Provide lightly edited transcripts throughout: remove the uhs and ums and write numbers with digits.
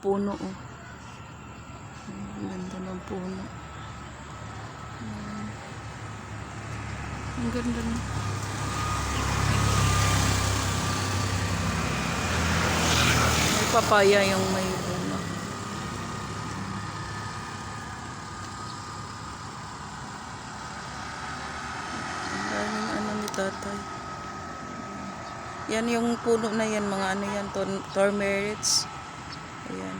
puno, oh. Ang ganda ng puno. Ang ganda na. May papaya yung may bunga. Ang daming ano ni tatay. Yan yung puno na yan, mga ano yan, turmerics. Ayan.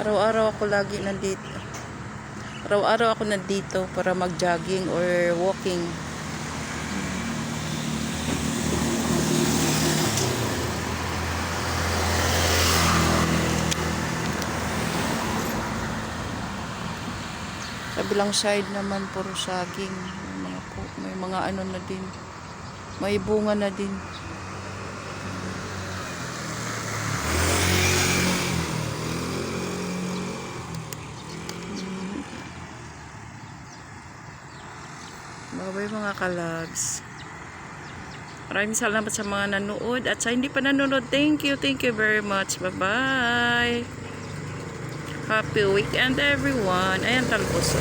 Araw-araw ako lagi nandito. Araw-araw ako nandito para mag-jogging or walking. Kabilang side naman puro saging. May mga ano na din. May bunga na din. Bye mga kalabs. Maraming salamat sa mga nanood. At sa hindi pa nanonood, thank you very much. Bye-bye. Happy weekend everyone. Ayan, talbos.